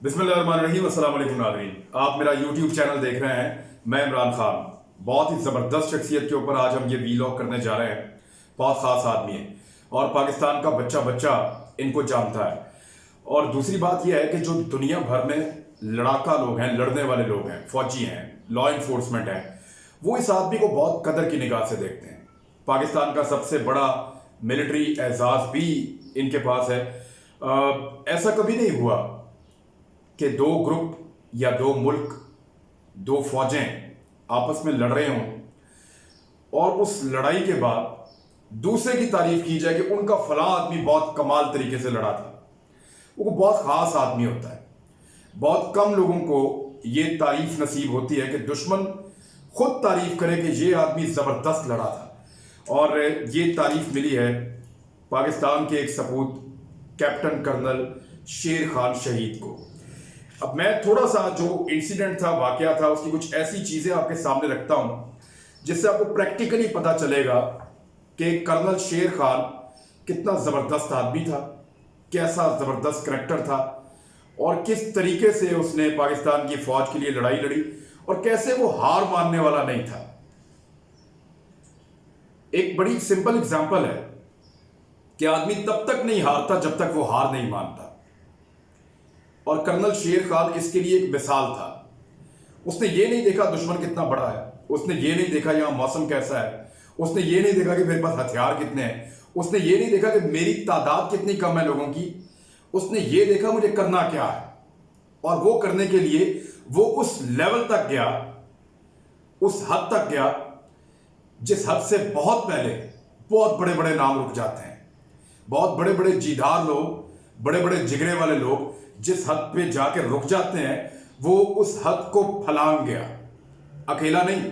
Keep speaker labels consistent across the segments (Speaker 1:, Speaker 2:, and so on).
Speaker 1: बिस्मिल्लाहिर्रहमानिर्रहीम। अस्सलाम वालेकुम नाज़रीन, आप मेरा यूट्यूब चैनल देख रहे हैं। मैं इमरान खान। बहुत ही ज़बरदस्त शख्सियत के ऊपर आज हम ये वीलॉग करने जा रहे हैं। बहुत ख़ास आदमी है और पाकिस्तान का बच्चा बच्चा इनको जानता है। और दूसरी बात यह है कि जो दुनिया भर में लड़ाका लोग हैं, लड़ने वाले लोग हैं, फौजी हैं, लॉ इन्फोर्समेंट हैं, वो इस आदमी को बहुत कदर की निगाह से देखते हैं। पाकिस्तान का सबसे बड़ा मिलिट्री एजाज भी इनके पास है। ऐसा कभी नहीं हुआ कि दो ग्रुप या दो मुल्क, दो फौजें आपस में लड़ रहे हों और उस लड़ाई के बाद दूसरे की तारीफ की जाए कि उनका फला आदमी बहुत कमाल तरीके से लड़ा था। वो बहुत खास आदमी होता है। बहुत कम लोगों को ये तारीफ नसीब होती है कि दुश्मन खुद तारीफ करे कि ये आदमी ज़बरदस्त लड़ा था। और ये तारीफ मिली है पाकिस्तान के एक सपूत कैप्टन कर्नल शेर खान शहीद को। अब मैं थोड़ा सा जो इंसिडेंट था, वाकया था, उसकी कुछ ऐसी चीज़ें आपके सामने रखता हूं जिससे आपको प्रैक्टिकली पता चलेगा कि कर्नल शेर खान कितना ज़बरदस्त आदमी था, कैसा ज़बरदस्त करैक्टर था और किस तरीके से उसने पाकिस्तान की फ़ौज के लिए लड़ाई लड़ी और कैसे वो हार मानने वाला नहीं था। एक बड़ी सिंपल एग्जाम्पल है कि आदमी तब तक नहीं हारता जब तक वो हार नहीं मानता। और कर्नल शेर खान इसके लिए एक मिसाल था। उसने ये नहीं देखा दुश्मन कितना बड़ा है, उसने ये नहीं देखा यहाँ मौसम कैसा है, उसने ये नहीं देखा कि मेरे पास हथियार कितने हैं, उसने ये नहीं देखा कि मेरी तादाद कितनी कम है लोगों की। उसने ये देखा मुझे करना क्या है। और वो करने के लिए वो उस लेवल तक गया, उस हद तक गया जिस हद से बहुत पहले बहुत बड़े बड़े नाम रुक जाते हैं। बहुत बड़े बड़े जीदार लोग, बड़े बड़े जिगरे वाले लोग जिस हद पे जाकर रुक जाते हैं, वो उस हद को फलांग गया। अकेला नहीं,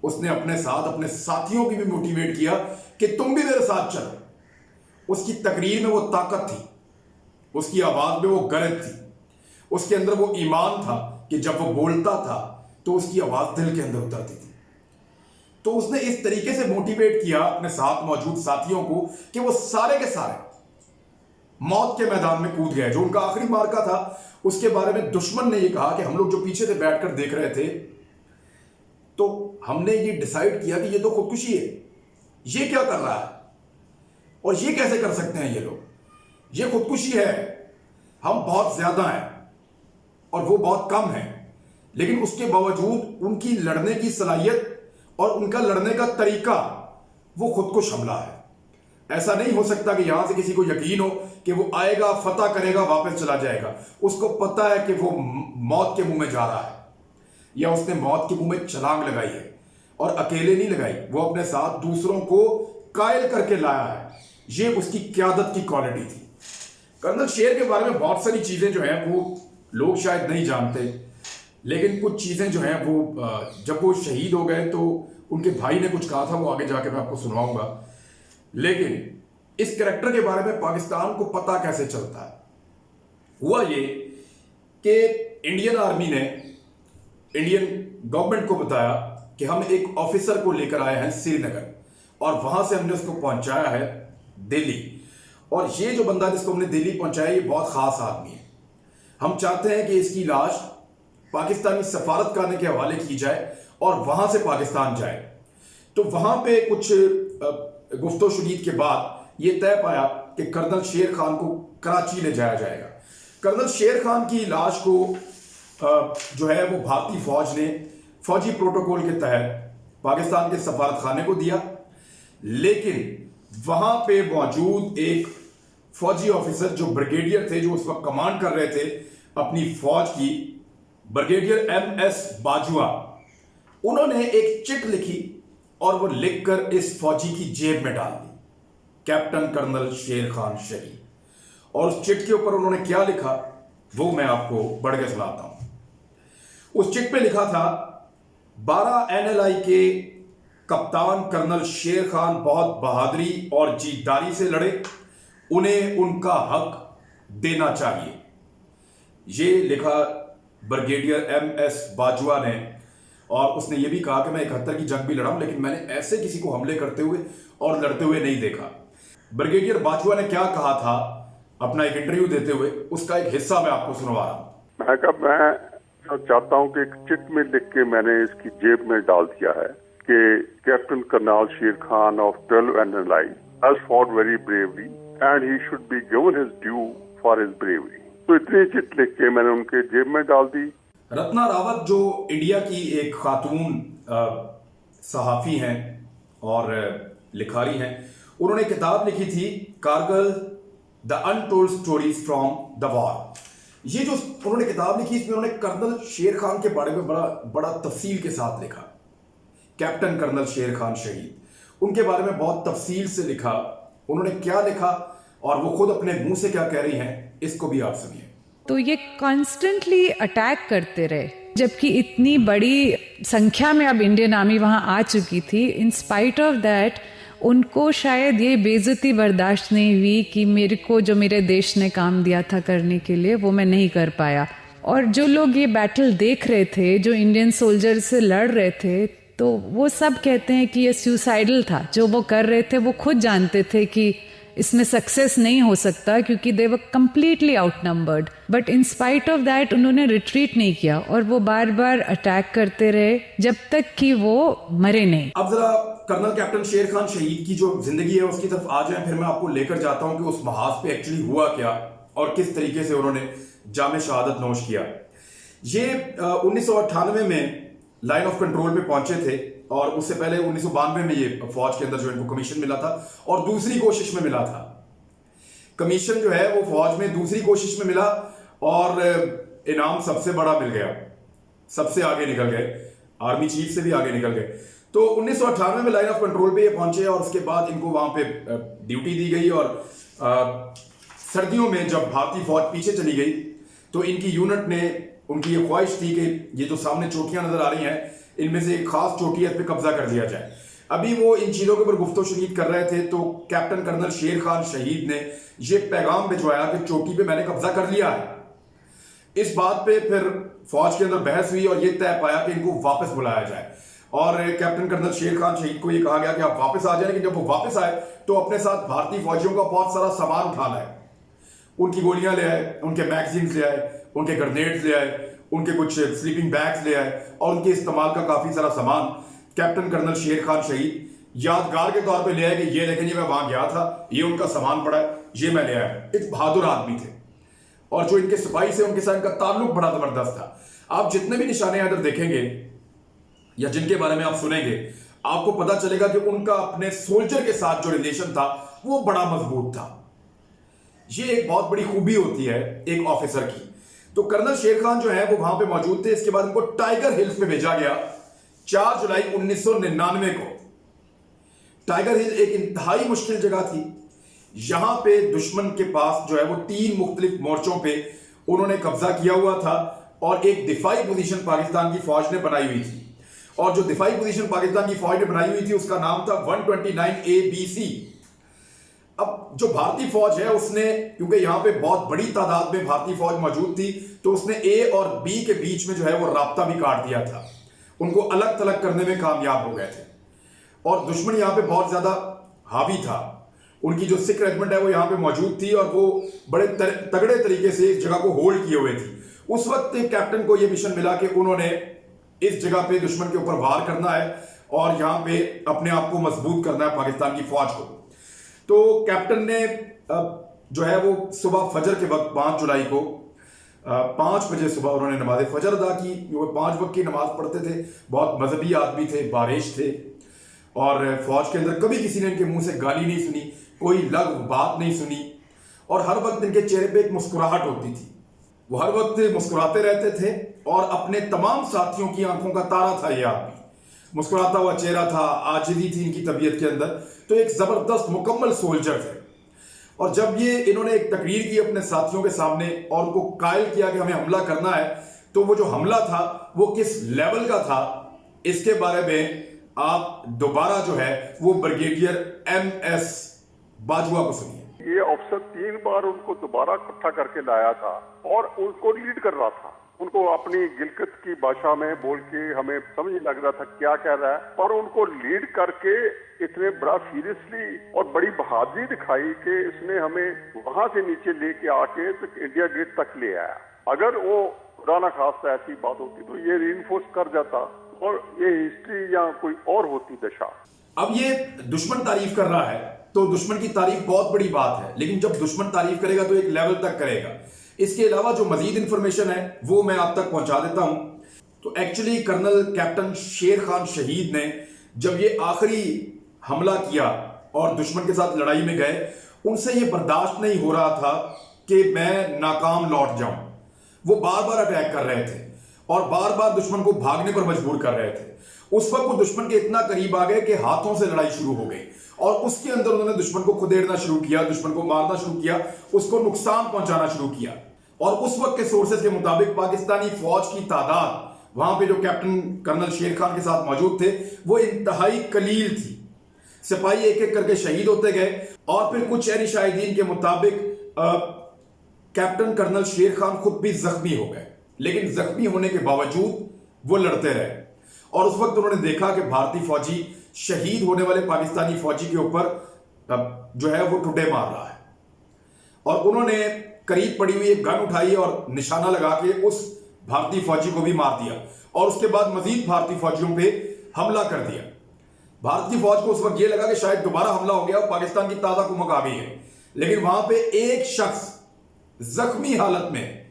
Speaker 1: उसने अपने साथ अपने साथियों की भी मोटिवेट किया कि तुम भी मेरे साथ चलो। उसकी तकरीर में वो ताकत थी, उसकी आवाज में वो गरज थी, उसके अंदर वो ईमान था कि जब वो बोलता था तो उसकी आवाज दिल के अंदर उतरती थी। तो उसने इस तरीके से मोटिवेट किया अपने साथ मौजूद साथियों को कि वो सारे के सारे मौत के मैदान में कूद गए। जो उनका आखिरी मार्का था उसके बारे में दुश्मन ने ये कहा कि हम लोग जो पीछे से बैठकर देख रहे थे तो हमने ये डिसाइड किया कि ये तो खुदकुशी है, ये क्या कर रहा है और ये कैसे कर सकते हैं ये लोग, ये खुदकुशी है। हम बहुत ज्यादा हैं और वो बहुत कम हैं, लेकिन उसके बावजूद उनकी लड़ने की सलाहियत और उनका लड़ने का तरीका वो खुदकुश हमला है। ऐसा नहीं हो सकता कि यहां से किसी को यकीन हो कि वो आएगा, फतह करेगा, वापस चला जाएगा। उसको पता है कि वो मौत के मुंह में जा रहा है या उसने मौत के मुंह में छलांग लगाई है। और अकेले नहीं लगाई, वो अपने साथ दूसरों को कायल करके लाया है। ये उसकी क़यादत की क्वालिटी थी। कर्नल शेर के बारे में बहुत सारी चीजें जो हैं वो लोग शायद नहीं जानते, लेकिन कुछ चीजें जो हैं वो जब वो शहीद हो गए तो उनके भाई ने कुछ कहा था, वो आगे जाके मैं आपको सुनाऊंगा। लेकिन इस करैक्टर के बारे में पाकिस्तान को पता कैसे चलता है? हुआ ये कि इंडियन आर्मी ने इंडियन गवर्नमेंट को बताया कि हम एक ऑफिसर को लेकर आए हैं श्रीनगर और वहां से हमने उसको पहुंचाया है दिल्ली। और ये जो बंदा जिसको हमने दिल्ली पहुंचाया ये बहुत खास आदमी है। हम चाहते हैं कि इसकी लाश पाकिस्तानी सफारतखाने के हवाले की जाए और वहां से पाकिस्तान जाए। तो वहां पे कुछ गुफ्तो-शुनीद के बाद ये तय पाया कि कर्नल शेर खान को कराची ले जाया जाएगा। कर्नल शेर खान की लाश को जो है वो भारतीय फौज ने फौजी प्रोटोकॉल के तहत पाकिस्तान के सफारतखाने को दिया। लेकिन वहां पे मौजूद एक फौजी ऑफिसर जो ब्रिगेडियर थे, जो उस वक्त कमांड कर रहे थे अपनी फौज की, ब्रिगेडियर MS बाजुआ, उन्होंने एक चिट लिखी और वो लिखकर इस फौजी की जेब में डाल दी, कैप्टन कर्नल शेर खान शहीद। और उस चिट के ऊपर उन्होंने क्या लिखा वो मैं आपको बढ़ के सुनाता हूं। उस चिट पे लिखा था, 12 NLI के कप्तान कर्नल शेर खान बहुत बहादुरी और जीतदारी से लड़े, उन्हें उनका हक देना चाहिए। ये लिखा ब्रिगेडियर MS बाजुआ ने। और उसने ये भी कहा कि मैं 71 की जंग भी लड़ा हूं, लेकिन मैंने ऐसे किसी को हमले करते हुए और लड़ते हुए नहीं देखा। ब्रिगेडियर बाजुआ ने क्या कहा था अपना एक इंटरव्यू देते हुए, उसका एक हिस्सा मैं आपको सुनवा रहा हूं।
Speaker 2: मैं कहा मैं चाहता हूं कि एक चिट में लिख के मैंने इसकी जेब में डाल दिया है कि captain Karnal Sher Khan of 12 NLI has fought very bravely and he should be given his due for his bravery. तो इतनी चिट लिख के मैंने उनके जेब में डाल दी।
Speaker 1: रत्ना रावत जो इंडिया की एक खातून सहाफी हैं और लिखारी हैं, उन्होंने किताब लिखी थी Kargil the untold stories from the war. ये जो उन्होंने किताब लिखी, इसमें उन्होंने कर्नल शेर खान के बारे में बड़ा तफसील के साथ लिखा। कैप्टन कर्नल शेर खान शहीद, उनके बारे में बहुत तफसील से लिखा। उन्होंने क्या लिखा और वो खुद अपने मुंह से क्या कह रही हैं, इसको भी आप सुनिए।
Speaker 3: तो ये कॉन्स्टेंटली अटैक करते रहे, जबकि इतनी बड़ी संख्या में अब इंडियन आर्मी वहां आ चुकी थी। इन स्पाइट ऑफ दैट उनको शायद ये बेइज्जती बर्दाश्त नहीं हुई कि मेरे को जो मेरे देश ने काम दिया था करने के लिए वो मैं नहीं कर पाया। और जो लोग ये बैटल देख रहे थे, जो इंडियन सोल्जर से लड़ रहे थे, तो वो सब कहते हैं कि ये सुसाइडल था। जो वो कर रहे थे वो खुद जानते थे कि इसमें सक्सेस नहीं हो सकता क्योंकि they were completely outnumbered, but in spite of that उन्होंने रिट्रीट नहीं किया और वो बार बार अटैक करते रहे जब तक कि वो मरे नहीं।
Speaker 1: अब जरा कर्नल कैप्टन शेर खान शहीद की जो जिंदगी है उसकी तरफ आ जाए, फिर मैं आपको लेकर जाता हूं कि उस महाज पे एक्चुअली हुआ क्या और किस तरीके से उन्होंने जामे शहादत नोश किया। ये 1998 में लाइन ऑफ कंट्रोल पे पहुंचे थे और उससे पहले 1992 में ये फौज के अंदर जो इनको कमीशन मिला था और दूसरी कोशिश में मिला था। कमीशन जो है वो फौज में दूसरी कोशिश में मिला और इनाम सबसे बड़ा मिल गया, सबसे आगे निकल गए, आर्मी चीफ से भी आगे निकल गए। तो 1998 में लाइन ऑफ कंट्रोल पे ये पहुंचे और उसके बाद इनको वहां पे ड्यूटी दी गई और सर्दियों में जब भारतीय फौज पीछे चली गई तो इनकी यूनिट ने, उनकी ये ख्वाहिश थी कि ये जो सामने चोटियां नजर आ रही हैं इनमें से एक खास चोटी है, इस पे कब्जा कर लिया जाए। अभी वो इन चीजों के ऊपर गुफ्तो शरीद कर रहे थे तो कैप्टन कर्नल शेर खान शहीद ने ये पैगाम भिजवाया कि चोटी पे मैंने कब्जा कर लिया है। इस बात पे फिर फौज के अंदर बहस हुई और ये तय पाया कि इनको वापस बुलाया जाए और कैप्टन कर्नल शेर खान शहीद को ये कहा गया कि आप वापस आ जाए, लेकिन जब वो वापस आए तो अपने साथ भारतीय फौजियों का बहुत सारा सामान उठा लाए। उनकी गोलियां ले आए, उनके मैगजीन्स ले आए, उनके ग्रेनेड्स ले आए, उनके कुछ स्लीपिंग बैग्स ले आए और उनके इस्तेमाल का काफी सारा सामान कैप्टन कर्नल शेर खान शहीद यादगार के तौर पे ले आए कि ये देखें जी मैं वहां गया था, ये उनका सामान पड़ा है, ये मैं ले आया। एक बहादुर आदमी थे और जो इनके सिपाही से उनके साथ इनका ताल्लुक बड़ा जबरदस्त था। आप जितने भी निशाने इधर देखेंगे या जिनके बारे में आप सुनेंगे, आपको पता चलेगा कि उनका अपने सोल्जर के साथ जो रिलेशन था वो बड़ा मजबूत था। ये एक बहुत बड़ी खूबी होती है एक ऑफिसर की। तो कर्नल शेर खान जो है वो वहां पे मौजूद थे। इसके बाद उनको टाइगर हिल्स में भेजा गया 4 जुलाई 1999 को। टाइगर हिल एक इंतहाई मुश्किल जगह थी। यहां पे दुश्मन के पास जो है वो 3 मुख्तलिफ मोर्चों पे उन्होंने कब्जा किया हुआ था और एक दिफाई पोजीशन पाकिस्तान की फौज ने बनाई हुई थी और जो दिफाई पोजीशन पाकिस्तान की फौज ने बनाई हुई थी उसका नाम था 129 ABC। अब जो भारतीय फौज है उसने, क्योंकि यहां पे बहुत बड़ी तादाद में भारतीय फौज मौजूद थी, तो उसने ए और बी के बीच में जो है वो राब्ता भी काट दिया था। उनको अलग थलग करने में कामयाब हो गए थे और दुश्मन यहां पे बहुत ज्यादा हावी था। उनकी जो सिख रेजिमेंट है वो यहां पे मौजूद थी और वो बड़े तगड़े तरीके से इस जगह को होल्ड किए हुए थी। उस वक्त कैप्टन को यह मिशन मिला कि उन्होंने इस जगह पे दुश्मन के ऊपर वार करना है और यहां पे अपने आप को मजबूत करना है पाकिस्तान की फौज को। तो कैप्टन ने जो है वो सुबह फजर के वक्त 5 जुलाई को 5 बजे सुबह उन्होंने नमाज फजर अदा की। वो 5 वक्त की नमाज पढ़ते थे, बहुत मजहबी आदमी थे, बारिश थे और फौज के अंदर कभी किसी ने इनके मुंह से गाली नहीं सुनी, कोई लग बात नहीं सुनी और हर वक्त इनके चेहरे पे एक मुस्कुराहट होती थी। वो हर वक्त मुस्कुराते रहते थे और अपने तमाम साथियों की आंखों का तारा था ये आदमी। मुस्कुराता हुआ चेहरा था, आजिज़ी थी इनकी तबीयत के अंदर, तो एक जबरदस्त मुकम्मल सोल्जर थे। और जब ये इन्होंने एक तकरीर की अपने साथियों के सामने और उनको कायल किया कि हमें हमला करना है, तो वो जो हमला था वो किस लेवल का था इसके बारे में आप दोबारा जो है वो ब्रिगेडियर MS बाजवा को सुनिए।
Speaker 2: ये अफसर 3 बार उनको दोबारा इकट्ठा करके लाया था और उनको लीड कर रहा था। उनको अपनी गिलगित की भाषा में बोल के हमें समझ नहीं लग रहा था क्या कह रहा है, और उनको लीड करके इतने बड़ा सीरियसली और बड़ी बहादुरी दिखाई कि इसने हमें वहां से नीचे लेके आके तो इंडिया गेट तक ले आया। अगर वो खुदा ना खास्ता ऐसी बात होती तो ये रीइंफोर्स कर जाता और ये हिस्ट्री या कोई और होती दशा।
Speaker 1: अब ये दुश्मन तारीफ कर रहा है तो दुश्मन की तारीफ बहुत बड़ी बात है, लेकिन जब दुश्मन तारीफ करेगा तो एक लेवल तक करेगा। इसके अलावा जो मजीद इंफॉर्मेशन है वो मैं आप तक पहुंचा देता हूं। तो एक्चुअली कर्नल कैप्टन शेर खान शहीद ने जब ये आखिरी हमला किया और दुश्मन के साथ लड़ाई में गए, उनसे ये बर्दाश्त नहीं हो रहा था कि मैं नाकाम लौट जाऊं। वो बार बार अटैक कर रहे थे और बार बार दुश्मन को भागने पर मजबूर कर रहे थे। उस वक्त वो दुश्मन के इतना करीब आ गए कि हाथों से लड़ाई शुरू हो गई और उसके अंदर उन्होंने दुश्मन को खुदेड़ना शुरू किया, दुश्मन को मारना शुरू किया, उसको नुकसान पहुंचाना शुरू किया। और उस वक्त के सोर्सेज के मुताबिक पाकिस्तानी फौज की तादाद वहां पे जो कैप्टन कर्नल शेर खान के साथ मौजूद थे वो इंतहाई कलील थी। सिपाही एक एक करके शहीद होते गए और फिर कुछ शहरी शाहिदीन के मुताबिक कैप्टन कर्नल शेर खान खुद भी जख्मी हो गए, लेकिन जख्मी होने के बावजूद वो लड़ते रहे। और उस वक्त उन्होंने देखा कि भारतीय फौजी शहीद होने वाले पाकिस्तानी फौजी के ऊपर जो है वो ठुड्डे मार रहा है, और उन्होंने करीब पड़ी हुई एक गन उठाई और निशाना लगा के उस भारतीय फौजी को भी मार दिया और उसके बाद मजीद भारतीय फौजियों पे हमला कर दिया। भारतीय फौज को उस वक्त ये लगा कि शायद दोबारा हमला हो गया और पाकिस्तान की ताजा कुमक आ गई है, लेकिन वहां पे एक शख्स जख्मी हालत में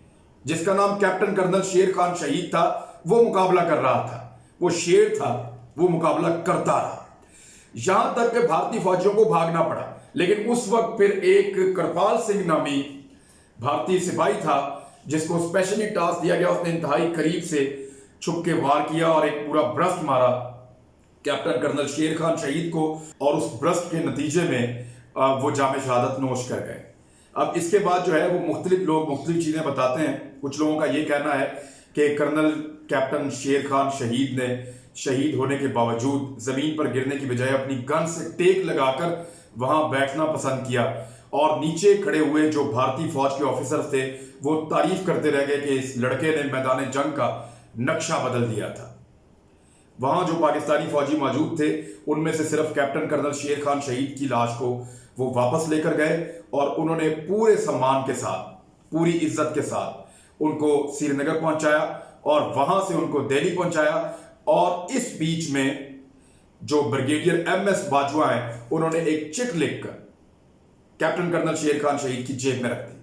Speaker 1: जिसका नाम कैप्टन कर्नल शेर खान शहीद था वो मुकाबला कर रहा था। वो शेर था, वो मुकाबला करता रहा, यहां तक कि भारतीय फौजियों को भागना पड़ा। लेकिन उस वक्त फिर एक कृपाल सिंह नामी भारतीय सिपाही था जिसको स्पेशली टास्क दिया गया, उसने इंतहाई करीब से छुप के वार किया और एक पूरा ब्रस्ट मारा कैप्टन कर्नल शेर खान शहीद को, और उस ब्रस्ट के नतीजे में वो जामे शहादत नोश कर गए। अब इसके बाद जो है वो मुख्तलिफ लोग मुख्तलिफ चीज़ें बताते हैं। कुछ लोगों का ये कहना है कि कर्नल कैप्टन शेर खान शहीद ने शहीद होने के बावजूद ज़मीन पर गिरने की बजाय अपनी गन से टेक लगाकर वहाँ बैठना पसंद किया, और नीचे खड़े हुए जो भारतीय फौज के ऑफिसर थे वो तारीफ करते रह गए कि इस लड़के ने मैदान जंग का नक्शा बदल दिया था। वहाँ जो पाकिस्तानी फौजी मौजूद थे उनमें से सिर्फ कैप्टन कर्नल शेर खान शहीद की लाश को वो वापस लेकर गए और उन्होंने पूरे सम्मान के साथ, पूरी इज्जत के साथ उनको श्रीनगर पहुंचाया और वहां से उनको दिल्ली पहुंचाया। और इस बीच में जो ब्रिगेडियर MS बाजवा हैं उन्होंने एक चिट लिखकर कैप्टन कर्नल शेर खान शहीद की जेब में रख दी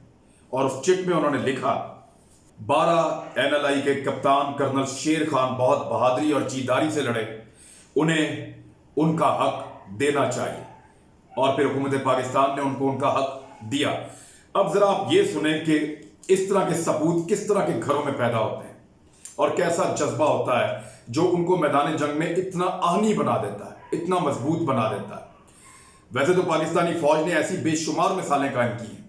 Speaker 1: और उस चिट में उन्होंने लिखा, 12 NLI के कप्तान कर्नल शेर खान बहुत बहादुरी और जीदारी से लड़े, उन्हें उनका हक देना चाहिए। और फिर हुकूमत पाकिस्तान ने उनको उनका हक दिया। अब जरा आप ये सुने कि इस तरह के सबूत किस तरह के घरों में पैदा होते हैं और कैसा जज्बा होता है जो उनको मैदान जंग में इतना आहनी बना देता है, इतना मजबूत बना देता है। वैसे तो पाकिस्तानी फौज ने ऐसी बेशुमार मिसालें कायम की हैं।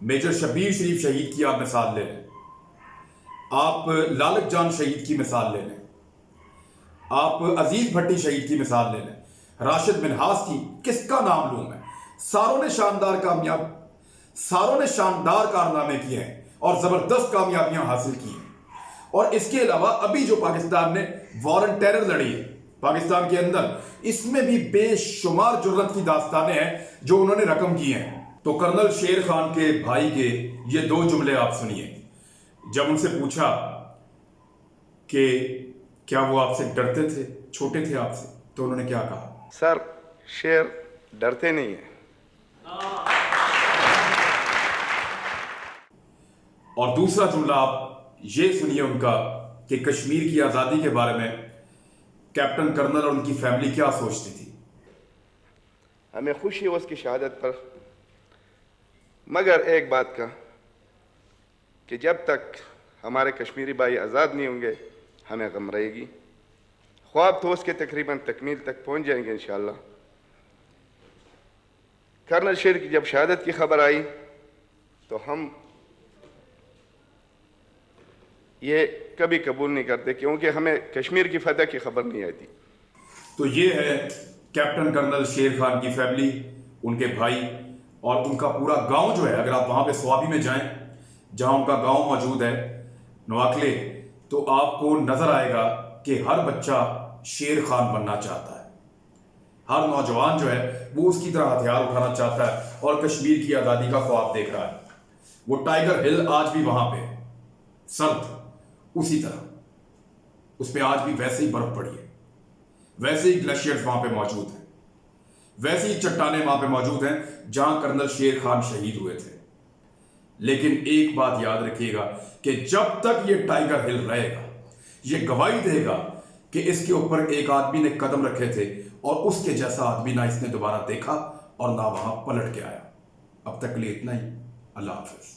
Speaker 1: मेजर शब्बीर शरीफ शहीद की आप मिसाल ले लें, आप लालक जान शहीद की मिसाल ले लें, आप अजीज भट्टी शहीद की मिसाल ले लें, राशिद मिन्हास की, किसका नाम लूं मैं। सारों ने शानदार कारनामे किए हैं और जबरदस्त कामयाबियां हासिल की हैं। और इसके अलावा अभी जो पाकिस्तान ने वॉर ऑन टेरर लड़ी है पाकिस्तान के अंदर, इसमें भी बेशुमार जुर्रत की दास्तानें हैं जो उन्होंने रकम की हैं। तो कर्नल शेर खान के भाई के ये 2 जुमले आप सुनिए। जब उनसे पूछा कि क्या वो आपसे डरते थे, छोटे थे आपसे, तो उन्होंने क्या कहा?
Speaker 4: सर, शेर डरते नहीं है।
Speaker 1: और दूसरा जुमला आप ये सुनिए उनका कि कश्मीर की आज़ादी के बारे में कैप्टन कर्नल और उनकी फैमिली क्या सोचती थी।
Speaker 4: हमें खुशी है उसकी शहादत पर, मगर एक बात का कि जब तक हमारे कश्मीरी भाई आज़ाद नहीं होंगे हमें गम रहेगी। ख्वाब तो उसके तकरीबन तकमील तक पहुंच जाएंगे इंशाअल्लाह। कर्नल शेर की जब शहादत की खबर आई तो हम ये कभी कबूल नहीं करते, क्योंकि हमें कश्मीर की फतह की खबर नहीं आती।
Speaker 1: तो ये है कैप्टन कर्नल शेर खान की फैमिली, उनके भाई और उनका पूरा गांव जो है। अगर आप वहां पे स्वाबी में जाएं जहां उनका गांव मौजूद है नवाकले, तो आपको नजर आएगा कि हर बच्चा शेर खान बनना चाहता है। हर नौजवान जो है वो उसकी तरह हथियार उठाना चाहता है और कश्मीर की आज़ादी का ख्वाब देख रहा है। वो टाइगर हिल आज भी वहां पे है सर्द, उसी तरह उस पर आज भी वैसे ही बर्फ पड़ी है, वैसे ही ग्लेशियर्स वहां पे मौजूद हैं, वैसी ही चट्टानें वहां पे मौजूद हैं जहां कर्नल शेर खान शहीद हुए थे। लेकिन एक बात याद रखिएगा कि जब तक ये टाइगर हिल रहेगा, ये गवाही देगा कि इसके ऊपर एक आदमी ने कदम रखे थे और उसके जैसा आदमी ना इसने दोबारा देखा और ना वहां पलट के आया। अब तक के लिए इतना ही। अल्लाह हाफिज।